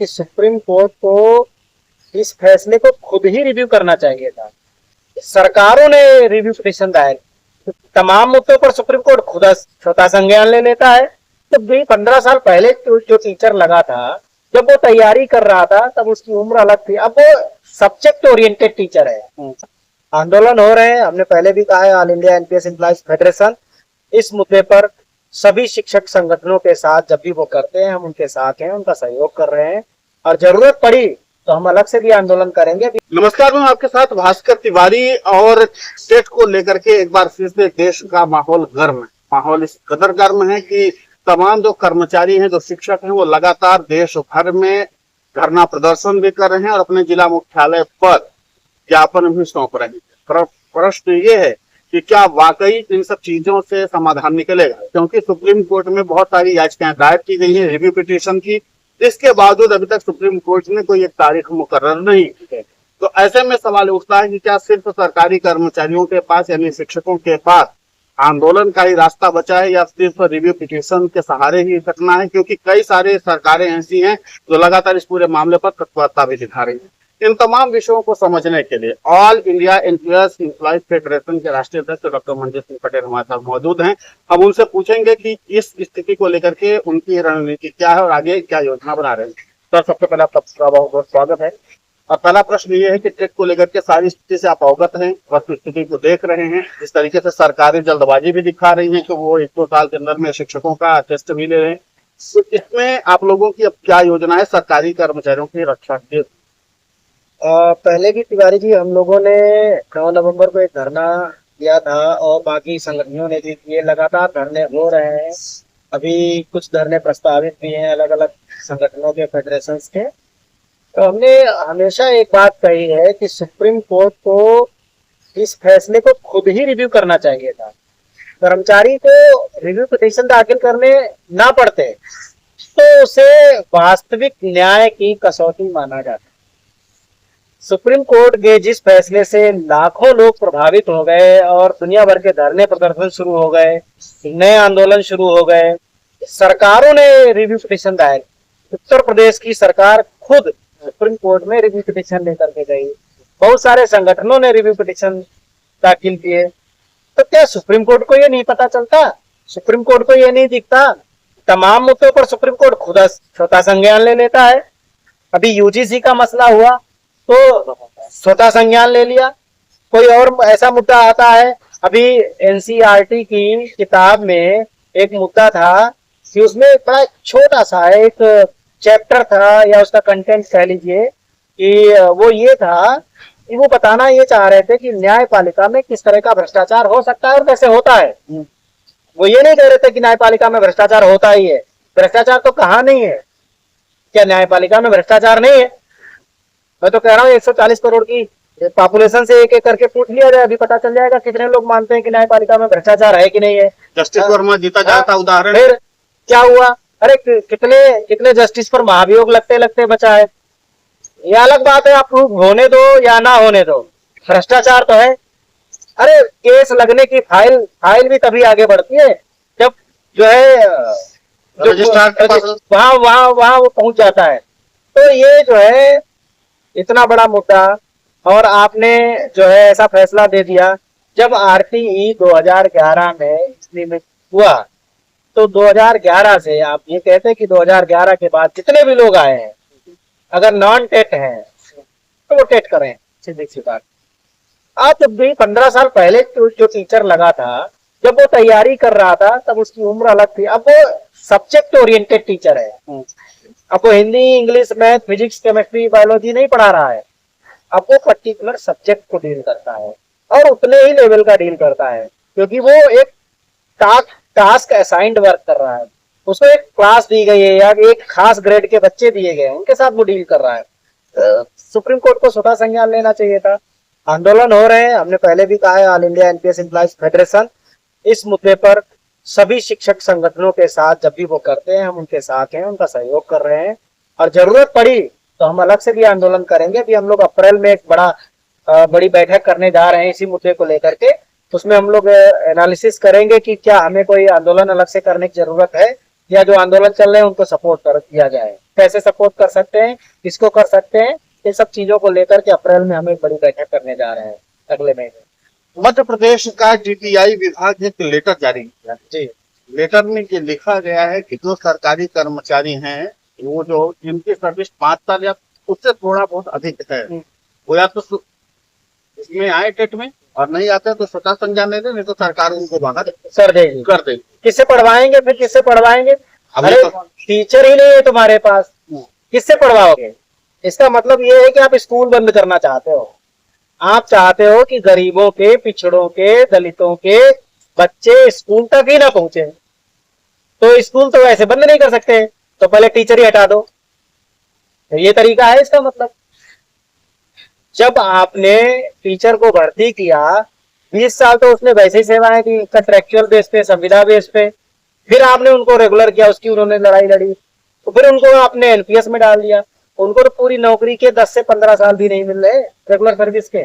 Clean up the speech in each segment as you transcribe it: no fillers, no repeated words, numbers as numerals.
कि supreme court को इस फैसले को खुद ही रिव्यू करना चाहिए था। सरकारों ने रिव्यू पिटीशन दायर, तमाम मुद्दों पर सुप्रीम कोर्ट खुद स्वतः संज्ञान ले लेता है। तो 15 साल पहले जो टीचर लगा था, जब वो तैयारी कर रहा था, तब उसकी उम्र अलग थी। अब वो सब्जेक्ट ओरिएंटेड टीचर है। आंदोलन हो रहे हैं, हमने पहले भी कहा है, all India NPS employees federation इस मुद्दे पर सभी शिक्षक संगठनों के साथ जब भी वो करते हैं, हम उनके साथ हैं, उनका सहयोग कर रहे हैं, और जरूरत पड़ी तो हम अलग से भी आंदोलन करेंगे। नमस्कार, मैं आपके साथ भास्कर तिवारी। और स्टेट को लेकर के एक बार फिर से देश का माहौल गर्म है। माहौल इस कदर गर्म है कि तमाम जो कर्मचारी हैं, जो शिक्षक हैं, वो लगातार देश भर में धरना प्रदर्शन भी कर रहे हैं और अपने जिला मुख्यालय पर ज्ञापन भी सौंप रहे हैं। प्रश्न ये है कि क्या वाकई इन सब चीजों से समाधान निकलेगा, क्योंकि सुप्रीम कोर्ट में बहुत सारी याचिकाएं दायर की गई हैं रिव्यू पिटीशन की। इसके बावजूद अभी तक सुप्रीम कोर्ट ने कोई एक तारीख मुकर्रर नहीं की है। तो ऐसे में सवाल उठता है कि क्या सिर्फ सरकारी कर्मचारियों के पास यानी शिक्षकों के पास आंदोलन का ही रास्ता बचा है, या सिर्फ रिव्यू पिटीशन के सहारे ही करना है, क्योंकि कई सारे सरकारें ऐसी हैं जो लगातार इस पूरे मामले पर तत्परता भी दिखा रही है। इन तमाम विषयों को समझने के लिए all India NPS employees federation के राष्ट्रीय अध्यक्ष डॉक्टर मंजीत सिंह पटेल हमारे साथ मौजूद हैं। हम उनसे पूछेंगे कि इस स्थिति को लेकर के उनकी रणनीति क्या है और आगे क्या योजना बना रहे हैं। सर, सबसे पहले आपका बहुत बहुत स्वागत है। और पहला प्रश्न ये है कि टेट को लेकर के सारी स्थिति से आप अवगत हैं, वस्तु स्थिति को देख रहे हैं। इस तरीके से सरकारें जल्दबाजी भी दिखा रही हैं कि वो 1-2 साल के अंदर में शिक्षकों का टेस्ट भी ले रहे हैं। तो इसमें आप लोगों की अब क्या योजना है सरकारी कर्मचारियों की रक्षा के? पहले भी तिवारी जी, हम लोगों ने 9 नवंबर को एक धरना किया था और बाकी संगठनों ने भी किए। लगातार धरने हो रहे हैं, अभी कुछ धरने प्रस्तावित भी हैं अलग अलग संगठनों के, फेडरेशन के। तो हमने हमेशा एक बात कही है कि सुप्रीम कोर्ट को इस फैसले को खुद ही रिव्यू करना चाहिए था। कर्मचारी को रिव्यू पिटीशन दाखिल करने ना पड़ते तो उसे वास्तविक न्याय की कसौटी माना जाता। सुप्रीम कोर्ट के जिस फैसले से लाखों लोग प्रभावित हो गए और दुनिया भर के धरने प्रदर्शन शुरू हो गए, नए आंदोलन शुरू हो गए, सरकारों ने रिव्यू पिटीशन दायर, उत्तर प्रदेश की सरकार खुद सुप्रीम कोर्ट में रिव्यू पिटीशन लेकर के गई, बहुत सारे संगठनों ने रिव्यू पिटीशन दाखिल किए। तो क्या सुप्रीम कोर्ट को ये नहीं पता चलता? सुप्रीम कोर्ट को ये नहीं दिखता? तमाम मुद्दों पर सुप्रीम कोर्ट खुद स्वतः संज्ञान ले लेता है। अभी यूजीसी का मसला हुआ तो स्वतः संज्ञान ले लिया। कोई और ऐसा मुद्दा आता है, अभी एनसीईआरटी की किताब में एक मुद्दा था कि उसमें बड़ा छोटा सा एक चैप्टर था, या उसका कंटेंट कह लीजिए, कि वो ये था कि वो बताना ये चाह रहे थे कि न्यायपालिका में किस तरह का भ्रष्टाचार हो सकता है और कैसे होता है। वो ये नहीं कह रहे थे कि न्यायपालिका में भ्रष्टाचार होता ही है। भ्रष्टाचार तो कहाँ नहीं है? क्या न्यायपालिका में भ्रष्टाचार नहीं है? मैं तो कह रहा हूँ 140 करोड़ की पॉपुलेशन से एक एक करके पूछ लिया जाए, अभी पता चल जाएगा कितने लोग मानते हैं कि न्यायपालिका में भ्रष्टाचार है कि नहीं है। जस्टिस वर्मा जीता जाता उदाहरण। फिर क्या हुआ? अरे कितने कितने जस्टिस पर महाभियोग लगते लगते बचा है। ये अलग बात है, आप प्रूफ होने दो या ना होने दो, भ्रष्टाचार तो है। अरे केस लगने की फाइल भी तभी आगे बढ़ती है जब जो है वहां वो पहुंच जाता है। तो ये जो है इतना बड़ा मुद्दा, और आपने जो है ऐसा फैसला दे दिया। जब आरटीई 2011 में नियमित हुआ तो 2011 से आप ये कहते हैं कि 2011 के बाद जितने भी लोग आए हैं अगर नॉन टेट हैं तो वो टेट करें, सीधी सी बात। आज जब भी 15 साल पहले जो टीचर लगा था, जब वो तैयारी कर रहा था, तब उसकी उम्र अलग थी। अब वो सब्जेक्ट ओरिएंटेड टीचर है। अब वो Hindi, English, math, physics, chemistry, biology नहीं पढ़ा रहा है। अब वो पर्टिकुलर सब्जेक्ट को डील करता है और उतने ही लेवल का डील करता है, क्योंकि वो एक टास्क असाइंड वर्क कर रहा है। उसको एक क्लास दी गई है या एक खास ग्रेड के बच्चे दिए गए हैं, उनके साथ वो डील कर रहा है। सुप्रीम कोर्ट को स्वतः संज्ञान लेना चाहिए था। आंदोलन हो रहे हैं, हमने पहले भी कहा है, all India NPS employees federation इस मुद्दे पर सभी शिक्षक संगठनों के साथ जब भी वो करते हैं, हम उनके साथ हैं, उनका सहयोग कर रहे हैं, और जरूरत पड़ी तो हम अलग से भी आंदोलन करेंगे। भी हम लोग अप्रैल में एक बड़ी बैठक करने जा रहे हैं इसी मुद्दे को लेकर के। उसमें हम लोग एनालिसिस करेंगे कि क्या हमें कोई आंदोलन अलग से करने की जरूरत है या जो आंदोलन चल रहे हैं उनको सपोर्ट कर दिया जाए। कैसे सपोर्ट कर सकते हैं, किसको कर सकते हैं, ये सब चीजों को लेकर के अप्रैल में हम एक बड़ी बैठक करने जा रहे हैं अगले महीने। मध्य प्रदेश का डीपीआई विभाग ने एक लेटर जारी किया। जी लेटर में ये लिखा गया है कि जो सरकारी कर्मचारी हैं वो जो जिनकी सर्विस 5 साल या उससे थोड़ा बहुत अधिक है, वो या तो इसमें आए टेट में, और नहीं आते तो स्वतः संज्ञान ले दे, नहीं तो सरकार उनको बाहर कर देगी। कर देगी। किससे पढ़वाएंगे, फिर किससे पढ़वाएंगे? अभी अरे तो टीचर ही नहीं है तुम्हारे पास, किससे पढ़वाओगे? इसका मतलब ये है कि आप स्कूल बंद करना चाहते हो। आप चाहते हो कि गरीबों के, पिछड़ों के, दलितों के बच्चे स्कूल तक ही ना पहुंचे। तो स्कूल तो वैसे बंद नहीं कर सकते, तो पहले टीचर ही हटा दो। तो ये तरीका है इसका मतलब। जब आपने टीचर को भर्ती किया 20 साल तो उसने वैसे ही सेवाएं की कंट्रेक्चुअल बेस पे, संविदा बेस पे। फिर आपने उनको रेगुलर किया, उसकी उन्होंने लड़ाई लड़ी, तो फिर उनको आपने एनपीएस में डाल दिया। उनको तो पूरी नौकरी के 10 से 15 साल भी नहीं मिल रहे रेगुलर सर्विस के,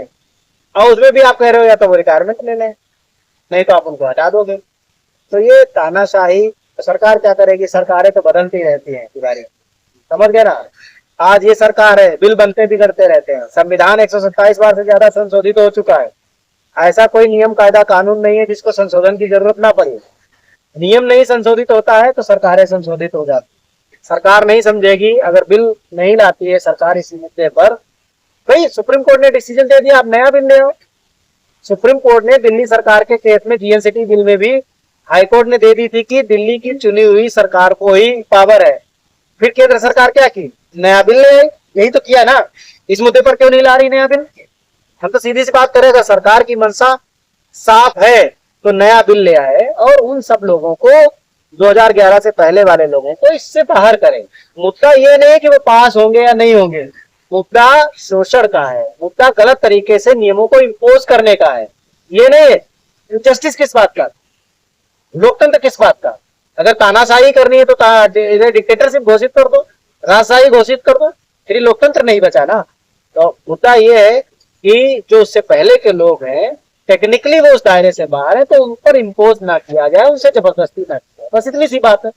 और उसमें भी आप कह रहे हो या तो वो रिटायरमेंट ले लें, नहीं तो आप उनको हटा दोगे। तो ये तानाशाही सरकार क्या करेगी? सरकारें तो बदलती रहती हैं तिवारी, समझ गए ना। आज ये सरकार है, बिल बनते बिगड़ते रहते हैं। संविधान 127 बार से ज्यादा संशोधित हो चुका है। ऐसा कोई नियम कायदा कानून नहीं है जिसको संशोधन की जरूरत ना पड़े। नियम नहीं संशोधित होता है तो सरकारें संशोधित हो जाती। सरकार नहीं समझेगी, अगर बिल नहीं लाती है सरकार इस मुद्दे पर। भाई सुप्रीम कोर्ट ने डिसीजन दे दिया, आप नया बिल ले आओ। सुप्रीम कोर्ट ने दिल्ली सरकार के केस में, जीएनसीटी बिल में भी हाई कोर्ट ने दे दी थी कि दिल्ली की चुनी हुई सरकार को ही पावर है। फिर केंद्र सरकार क्या की? नया बिल ले आई। यही तो किया ना। इस मुद्दे पर क्यों नहीं ला रही नया बिल? हम तो सीधी सी बात करेगा, सरकार की मंशा साफ है तो नया बिल ले आए और उन सब लोगों को, 2011 से पहले वाले लोगों को इससे बाहर करें। मुद्दा ये नहीं कि वो पास होंगे या नहीं होंगे, मुद्दा शोषण का है, मुद्दा गलत तरीके से नियमों को इम्पोज करने का है। ये नहीं है। जस्टिस किस बात का, लोकतंत्र किस बात का? अगर तानाशाही करनी है तो डिक्टेटरशिप घोषित कर दो, राजशाही घोषित कर दो, फिर लोकतंत्र नहीं बचा ना। तो मुद्दा ये है कि जो उससे पहले के लोग हैं टेक्निकली वो उस दायरे से बाहर है, तो उन पर इम्पोज ना किया जाए, उनसे जबरदस्ती ना किया, बस इतनी सी बात है।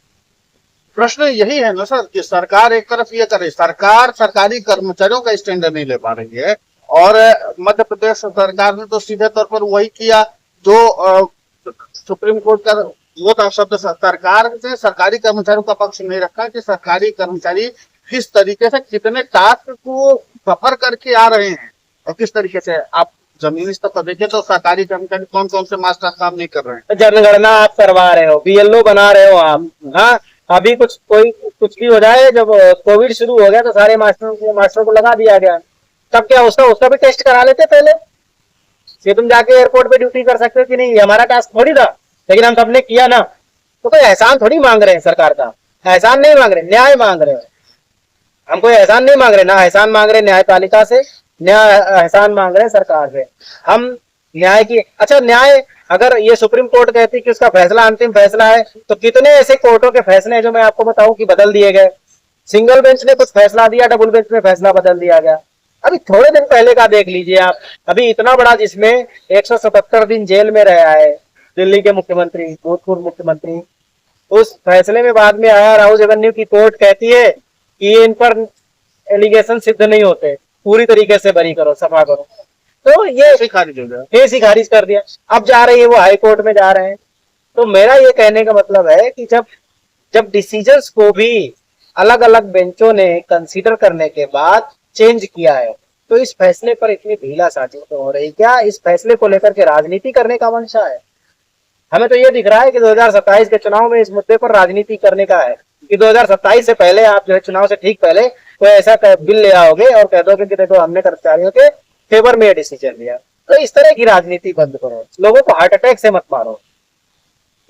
प्रश्न यही है ना सर कि सरकार एक तरफ ये करे, सरकार सरकारी कर्मचारियों का स्टैंडर्ड नहीं ले पा रही है, और मध्य प्रदेश सरकार ने तो सीधे तौर पर वही किया जो सुप्रीम कोर्ट का वो था शब्द। सरकार ने सरकारी कर्मचारियों का पक्ष नहीं रखा कि सरकारी कर्मचारी किस तरीके से कितने टास्क को सफर करके आ रहे हैं और किस तरीके से। आप जमीनी स्तर पर देखें तो सरकारी कर्मचारी कौन कौन से मास्टर काम नहीं कर रहे हैं। जनगणना आप करवा रहे हो, बीएलओ बना रहे हो आप। हाँ, अभी कुछ भी हो जाए, जब कोविड शुरू हो गया तो सारे मास्टरों को लगा दिया गया। तब क्या उसका भी टेस्ट करा लेते पहले? ये तुम जाके एयरपोर्ट पे ड्यूटी कर सकते हो कि नहीं? ये हमारा टास्क थोड़ी था, लेकिन हम सबने किया ना। तो कोई एहसान थोड़ी मांग रहे हैं सरकार का, एहसान नहीं मांग रहे, न्याय मांग रहे हैं। हम कोई एहसान नहीं मांग रहे, ना एहसान मांग रहे न्यायपालिका से, एहसान मांग रहे हैं सरकार से। हम न्याय की, अच्छा न्याय अगर ये सुप्रीम कोर्ट कहती कि उसका फैसला अंतिम फैसला है, तो कितने ऐसे कोर्टों के फैसले हैं जो मैं आपको बताऊं कि बदल दिए गए। सिंगल बेंच ने कुछ फैसला दिया, डबल बेंच में फैसला बदल दिया गया। अभी थोड़े दिन पहले का देख लीजिए आप, अभी इतना बड़ा जिसमें 177 दिन जेल में रहा है दिल्ली के मुख्यमंत्री, भूतपूर्व मुख्यमंत्री, उस फैसले में बाद में आया राहुल एवेन्यू की कोर्ट कहती है कि इन पर एलिगेशन सिद्ध नहीं होते, पूरी तरीके से बरी करो, सफा करो। तो ये खारिज हो गया, केस ही खारिज कर दिया। अब जा रही है वो हाई कोर्ट में जा रहे हैं। तो मेरा ये कहने का मतलब है कि जब डिसीजंस को भी अलग अलग बेंचों ने कंसीडर करने के बाद चेंज किया है, तो इस फैसले पर इतनी ढीलासाजी तो हो रही, क्या इस फैसले को लेकर के राजनीति करने का मंशा है? हमें तो ये दिख रहा है कि 2027 के चुनाव में इस मुद्दे पर राजनीति करने का है कि 2027 से पहले आप जो है चुनाव से ठीक पहले कोई ऐसा बिल ले आओगे और कह दोगे कि देखो हमने कर्मचारियों के फेवर में ये डिसीजन लिया। तो इस तरह की राजनीति बंद करो, लोगों को हार्ट अटैक से मत मारो।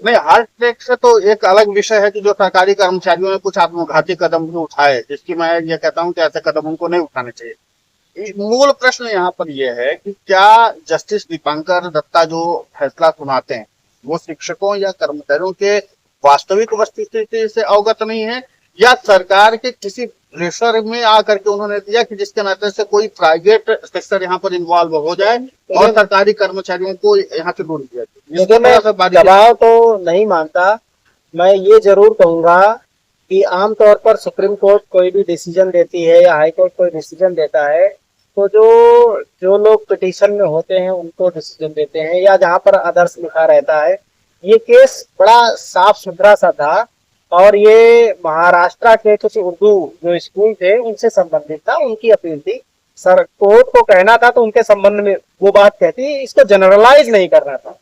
नहीं, हार्ट अटैक से तो एक अलग विषय है कि जो सरकारी कर्मचारियों ने कुछ आत्मघाती कदम भी उठाए, जिसकी मैं ये कहता हूं कि ऐसे कदम उनको नहीं उठाने चाहिए। मूल प्रश्न यहाँ पर यह है कि क्या जस्टिस दीपांकर दत्ता जो फैसला सुनाते हैं वो शिक्षकों या कर्मचारियों के वास्तविक वस्तुस्थिति से अवगत नहीं है, या सरकार के किसी प्रेशर में आकर के उन्होंने दिया कि जिसके नाते से कोई प्राइवेट सेक्टर यहाँ पर इन्वॉल्व हो जाए और सरकारी कर्मचारियों को यहाँ से दूर किया जाए। देखिए, मैं दबाव तो नहीं मानता, मैं ये जरूर कहूंगा कि आमतौर पर सुप्रीम कोर्ट कोई भी डिसीजन देती है या हाई कोर्ट कोई डिसीजन देता है, तो जो जो लोग पिटीशन में होते हैं उनको डिसीजन देते हैं, या जहां पर अदर्स लिखा रहता है। ये केस बड़ा साफ सुथरा सा था और ये महाराष्ट्र के कुछ उर्दू जो स्कूल थे उनसे संबंधित था, उनकी अपील थी। सर कोर्ट को कहना था तो उनके संबंध में वो बात कहती, इसको जनरलाइज नहीं करना था।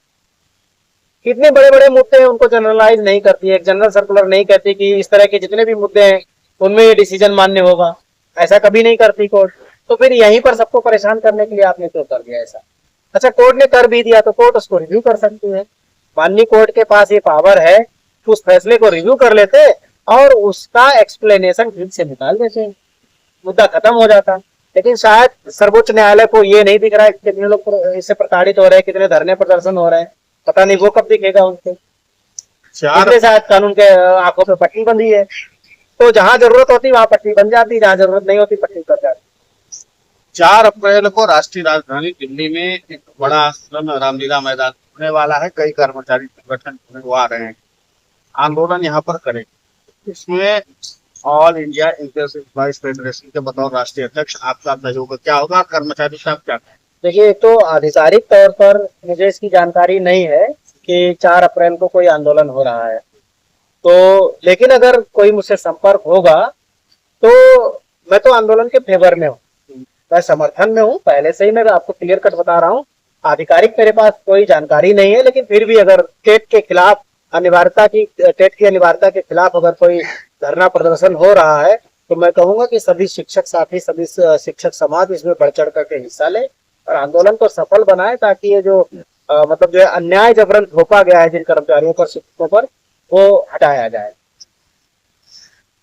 कितने बड़े बड़े मुद्दे हैं उनको जनरलाइज नहीं करती है, एक जनरल सर्कुलर नहीं कहती कि इस तरह के जितने भी मुद्दे हैं उनमें ये डिसीजन मान्य होगा, ऐसा कभी नहीं करती कोर्ट। तो फिर यहीं पर सबको परेशान करने के लिए आपने क्यों कर दिया ऐसा? अच्छा, कोर्ट ने कर भी दिया तो कोर्ट उसको रिव्यू कर सकती है। माननीय कोर्ट के पास ये पावर है कि उस फैसले को रिव्यू कर लेते और उसका एक्सप्लेनेशन ठीक से निकाल देते, मुद्दा खत्म हो जाता। लेकिन शायद सर्वोच्च न्यायालय को ये नहीं दिख रहा है कि कितने लोग इससे प्रताड़ित हो रहे हैं, कितने धरने प्रदर्शन हो रहे हैं, पता नहीं वो कब दिखेगा उनके। इसलिए शायद कानून के आंखों पे पट्टी बंधी है, तो जहां जरूरत होती वहां पट्टी बन जाती, जहां जरूरत नहीं होती पट्टी कट जाती। 4 अप्रैल को राष्ट्रीय राजधानी दिल्ली में एक बड़ा रामलीला मैदान होने वाला है। कई कर्मचारी संगठन वो आ रहे हैं, आंदोलन यहाँ पर करेंगे। इसमें all India inclusive employees federation के बतौर राष्ट्रीय अध्यक्ष आपका सहयोग क्या होगा? कर्मचारी साहब क्या कहें? देखिए, एक तो आधिकारिक तौर पर मुझे इसकी जानकारी नहीं है कि 4 अप्रैल को कोई आंदोलन हो रहा है, तो लेकिन अगर कोई मुझसे संपर्क होगा तो मैं तो आंदोलन के फेवर में हूँ, मैं समर्थन में हूँ। पहले से ही मैं आपको क्लियर कट बता रहा हूँ, आधिकारिक मेरे पास कोई जानकारी नहीं है, लेकिन फिर भी अगर टेट के खिलाफ टेट की अनिवार्यता के खिलाफ अगर कोई धरना प्रदर्शन हो रहा है तो मैं कहूंगा कि सभी शिक्षक साथी, सभी शिक्षक समाज इसमें बढ़ चढ़ करके हिस्सा ले और आंदोलन को सफल बनाए, ताकि ये जो मतलब जो है अन्याय जबरन थोपा गया है जिन कर्मचारियों पर, शिक्षकों पर, वो हटाया जाए।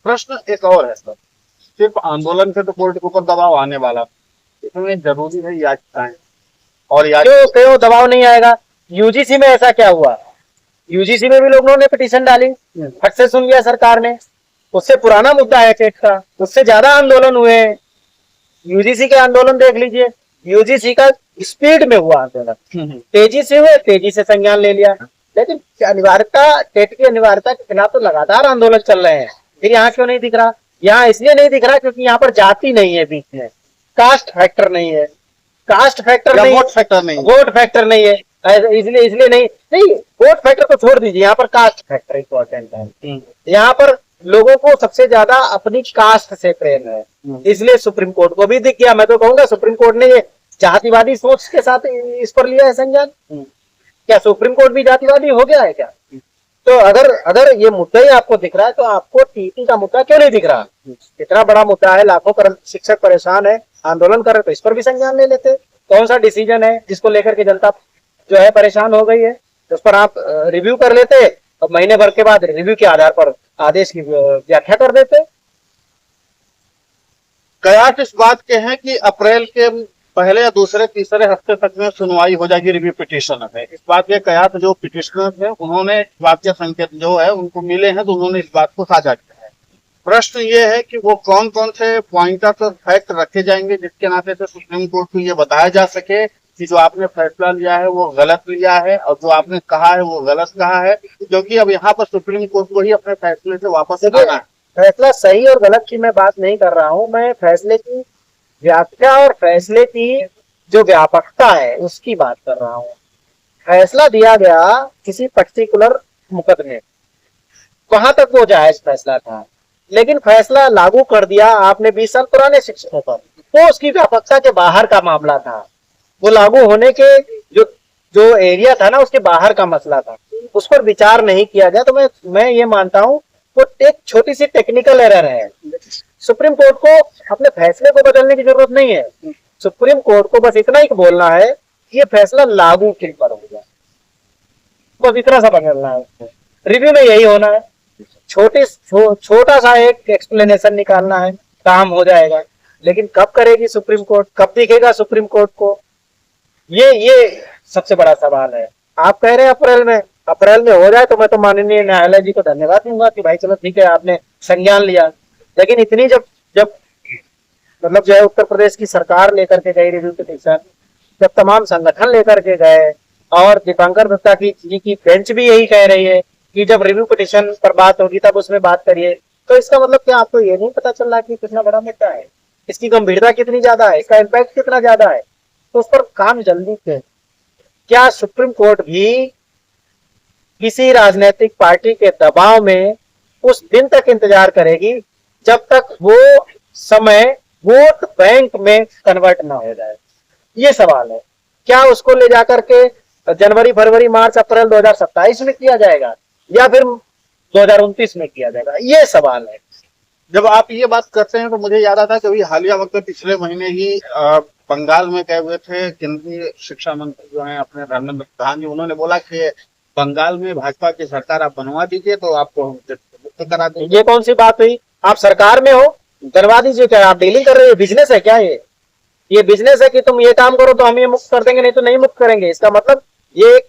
प्रश्न एक और है सर, सिर्फ आंदोलन से तो कोर्ट के ऊपर दबाव आने वाला, इसमें जरूरी है याचिकाएं और क्यों दबाव नहीं आएगा? यूजीसी में ऐसा क्या हुआ? यूजीसी में भी लोगों ने पिटीशन डाली, फट से सुन लिया सरकार ने। उससे पुराना मुद्दा है टेट का, उससे ज्यादा आंदोलन हुए हैं। यूजीसी के आंदोलन देख लीजिए, यूजीसी का स्पीड में हुआ आंदोलन, तेजी से हुए, तेजी से संज्ञान ले लिया। लेकिन अनिवार्यता, टेट की अनिवार्यता के खिलाफ तो लगातार आंदोलन चल रहे हैं। फिर यहाँ क्यों नहीं दिख रहा? यहाँ इसलिए नहीं दिख रहा क्योंकि यहाँ पर जाति नहीं है बीच में, कास्ट फैक्टर नहीं है, कास्ट फैक्टर नहीं, वोट फैक्टर नहीं, वोट फैक्टर नहीं है, इसलिए नहीं वोट फैक्टर को छोड़ दीजिए, यहाँ पर कास्ट फैक्टर इंपॉर्टेंट है। यहाँ पर लोगों को सबसे ज्यादा अपनी कास्ट से प्रेम है, इसलिए सुप्रीम कोर्ट को भी दिख गया। मैं तो कहूंगा सुप्रीम कोर्ट ने ये जातिवादी सोच के साथ इस पर लिया है संज्ञान। क्या सुप्रीम कोर्ट भी जातिवादी हो गया है क्या? तो अगर ये मुद्दा ही आपको दिख रहा है तो आपको टीटी का मुद्दा क्यों नहीं दिख रहा? इतना बड़ा मुद्दा है, लाखों शिक्षक परेशान है, आंदोलन कर रहे, तो इस पर भी संज्ञान ले लेते। कौन सा डिसीजन है जिसको लेकर के जनता जो है परेशान हो गई है, उस पर आप रिव्यू कर लेते और महीने भर के बाद रिव्यू के आधार पर आदेश की व्याख्या कर देते। कयास इस बात के हैं कि अप्रैल के पहले या दूसरे तीसरे हफ्ते तक में सुनवाई हो जाएगी रिव्यू पिटीशन है। इस बात के कयास जो पिटिशनर है उन्होंने इस बात के संकेत जो है उनको मिले हैं, तो उन्होंने इस बात को साझा किया है। प्रश्न ये है कि वो कौन कौन से पॉइंटर्स और फैक्ट रखे जाएंगे जिसके नाते से सुप्रीम कोर्ट को ये बताया जा सके कि जो आपने फैसला लिया है वो गलत लिया है और जो आपने कहा है वो गलत कहा है, क्योंकि अब यहाँ पर सुप्रीम कोर्ट को ही अपने फैसले से वापस आना है। फैसला सही और गलत की मैं बात नहीं कर रहा हूँ, मैं फैसले की व्याख्या और फैसले की जो व्यापकता है उसकी बात कर रहा हूँ। फैसला दिया गया किसी पर्टिकुलर मुकदमे, वहां तक वो जायज फैसला था, लेकिन फैसला लागू कर दिया आपने 20 साल पुराने शिक्षकों पर, वो उसकी व्यापकता के बाहर का मामला था। वो लागू होने के जो एरिया था ना उसके बाहर का मसला था, उस पर विचार नहीं किया गया। तो मैं ये मानता हूँ वो एक छोटी सी टेक्निकल एरर है। सुप्रीम कोर्ट को अपने फैसले को बदलने की जरूरत नहीं है, सुप्रीम कोर्ट को बस इतना ही बोलना है कि ये फैसला लागू किन पर होगा, बस इतना सा बदलना है। रिव्यू में यही होना है, छोटा सा एक एक्सप्लेनेशन निकालना है, काम हो जाएगा। लेकिन कब करेगी सुप्रीम कोर्ट, कब दिखेगा सुप्रीम कोर्ट को, ये सबसे बड़ा सवाल है। आप कह रहे हैं अप्रैल में हो जाए तो मैं तो माननीय न्यायालय जी को धन्यवाद दूंगा कि भाई चलो ठीक है आपने संज्ञान लिया। लेकिन इतनी जब मतलब जो है उत्तर प्रदेश की सरकार लेकर के गई रिव्यू पिटीशन, जब तमाम संगठन लेकर के गए और दीपांकर दत्ता जी की बेंच भी यही कह रही है कि जब रिव्यू पिटिशन पर बात होगी तब उसमें बात करिए। तो इसका मतलब क्या आपको ये नहीं पता चल रहा कि कितना बड़ा मुद्दा है, इसकी गंभीरता कितनी ज्यादा है, इसका इम्पैक्ट कितना ज्यादा है, तो उस पर काम जल्दी करें। क्या सुप्रीम कोर्ट भी किसी राजनीतिक पार्टी के दबाव में उस दिन तक इंतजार करेगी जब तक वो समय वोट बैंक में कन्वर्ट ना हो जाए? ये सवाल है। क्या उसको ले जाकर के जनवरी फरवरी मार्च अप्रैल 2027 में किया जाएगा या फिर 2029 में किया जाएगा? ये सवाल है। जब आप ये बात करते हैं तो मुझे याद आता है कि अभी हालिया वक्त में पिछले महीने ही बंगाल में गए हुए थे केंद्रीय शिक्षा मंत्री जो हैं अपने धर्मेंद्र प्रधान जी, उन्होंने बोला कि बंगाल में भाजपा की सरकार आप बनवा दीजिए तो आपको हम मुक्त करा देंगे। ये कौन सी बात हुई? आप सरकार में हो, करवा दीजिए। क्या आप डीलिंग कर रहे हो? बिजनेस है क्या ये बिजनेस है कि तुम ये काम करो तो हम ये मुक्त कर देंगे, नहीं तो नहीं मुक्त करेंगे। इसका मतलब ये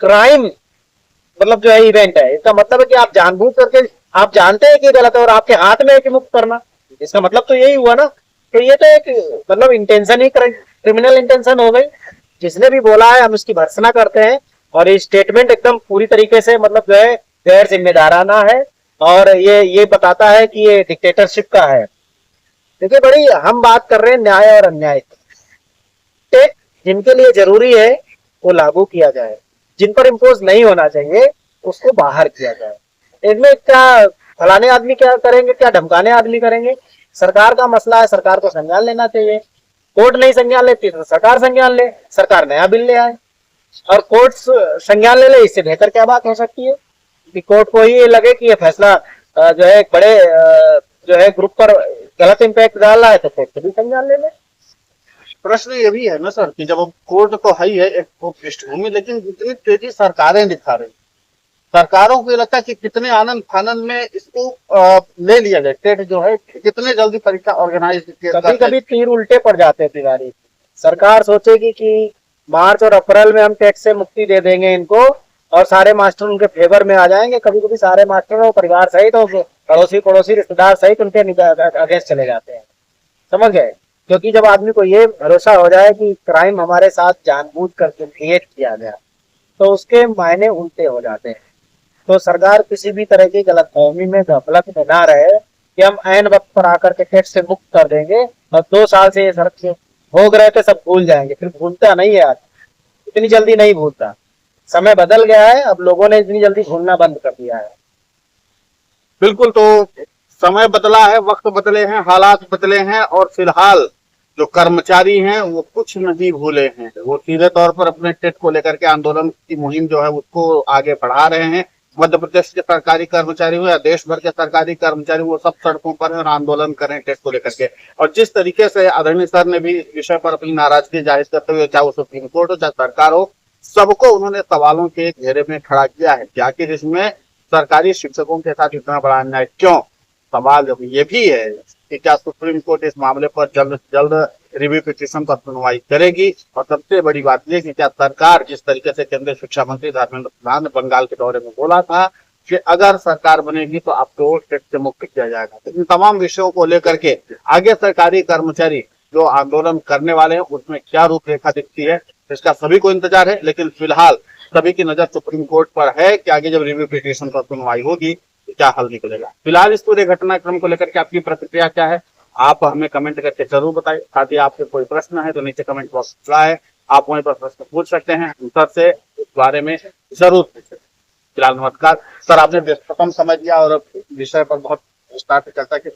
क्राइम मतलब जो है इवेंट है। इसका मतलब है कि आप जानबूझ करके आप जानते हैं कि गलत है और आपके हाथ में है कि मुक्त करना। इसका मतलब तो यही हुआ ना कि ये तो एक मतलब इंटेंशन ही क्रिमिनल इंटेंशन हो गई। जिसने भी बोला है हम उसकी भर्त्सना करते हैं और ये स्टेटमेंट एकदम पूरी तरीके से मतलब जो है गैर जिम्मेदाराना है और ये बताता है कि ये डिक्टेटरशिप का है। देखिए बड़ी हम बात कर रहे हैं न्याय और अन्याय की। टेक जिनके लिए जरूरी है वो लागू किया जाए, जिन पर इम्पोज नहीं होना चाहिए उसको बाहर किया जाए। इसमें क्या फलाने आदमी क्या करेंगे, क्या धमकाने आदमी करेंगे? सरकार का मसला है, सरकार को संज्ञान लेना चाहिए। कोर्ट नहीं संज्ञान लेती तो सरकार संज्ञान ले, सरकार नया बिल ले आए और कोर्ट संज्ञान ले ले। इससे बेहतर क्या बात हो सकती है कि कोर्ट को ही लगे कि ये फैसला जो है एक बड़े जो है ग्रुप पर गलत इम्पैक्ट डाल रहा है तो कोर्ट भी संज्ञान ले ले। प्रश्न ये भी है ना सर कि जब कोर्ट तो है ही है एक पृष्ठभूमि, लेकिन जितनी तेजी सरकारें दिखा रही, सरकारों को ये लगता है कि कितने आनंद फानंद में इसको ले लिया जाए, टेट जो है कितने जल्दी परीक्षा ऑर्गेनाइज। कभी कभी तीर उल्टे पड़ जाते हैं तिवारी। सरकार सोचेगी कि मार्च और अप्रैल में हम टैक्स से मुक्ति दे देंगे इनको और सारे मास्टर उनके फेवर में आ जाएंगे। कभी कभी सारे मास्टर वो परिवार सहित और पड़ोसी पड़ोसी रिश्तेदार सहित उनके अगेंस्ट चले जाते हैं। समझ गए? क्योंकि जब आदमी को ये भरोसा हो जाए कि क्राइम हमारे साथ जानबूझ करके क्रिएट किया गया तो उसके मायने उल्टे हो जाते हैं। तो सरकार किसी भी तरह की गलतफहमी में गफलत में ना रहे कि हम ऐन वक्त पर आकर के टैक्स से मुक्त कर देंगे और 2 साल से ये सड़क से भोग रहे थे सब भूल जाएंगे। फिर भूलता नहीं है आदमी, इतनी जल्दी नहीं भूलता। समय बदल गया है, अब लोगों ने इतनी जल्दी भूलना बंद कर दिया है। बिल्कुल, तो समय बदला है, वक्त बदले हैं, हालात बदले हैं और फिलहाल जो कर्मचारी हैं वो कुछ नहीं भूले हैं। वो सीधे तौर पर अपने टेट को लेकर के आंदोलन की मुहिम जो है उसको आगे बढ़ा रहे हैं। मध्य प्रदेश के सरकारी कर्मचारी हो या देश भर के सरकारी कर्मचारी, वो सब सड़कों पर हैं और आंदोलन कर रहे हैं टेट को लेकर के। और जिस तरीके से आदरणीय सर ने भी इस विषय पर अपनी नाराजगी जाहिर करते हुए, चाहे वो सुप्रीम कोर्ट हो चाहे सरकार हो, सबको उन्होंने सवालों के घेरे में खड़ा किया है कि आखिर इसमें सरकारी शिक्षकों के साथ इतना बड़ा अन्याय क्यों। सवाल ये भी है कि क्या सुप्रीम कोर्ट इस मामले पर जल्द से जल्द रिव्यू पिटीशन पर सुनवाई करेगी। और सबसे बड़ी बात यह कि क्या सरकार, जिस तरीके से केंद्रीय शिक्षा मंत्री धर्मेंद्र प्रधान ने बंगाल के दौरे में बोला था कि अगर सरकार बनेगी तो आपको टेट से मुक्त किया जाएगा, तो इन तमाम विषयों को लेकर के आगे सरकारी कर्मचारी जो आंदोलन करने वाले हैं उसमें क्या रूपरेखा दिखती है इसका सभी को इंतजार है। लेकिन फिलहाल सभी की नजर सुप्रीम कोर्ट पर है कि आगे जब रिव्यू पिटीशन पर सुनवाई होगी क्या हल निकलेगा। फिलहाल इस पूरे घटनाक्रम को लेकर के आपकी प्रतिक्रिया क्या है, आप हमें कमेंट करके जरूर बताइए। साथ ही आपके कोई प्रश्न है तो नीचे कमेंट बॉक्स खुला है, आप वहीं पर प्रश्न पूछ सकते हैं, हम सर से इस बारे में जरूर पूछें। फिलहाल नमस्कार सर, आपने व्यस्ततम समझ लिया और विषय पर बहुत विस्तार से चर्चा की।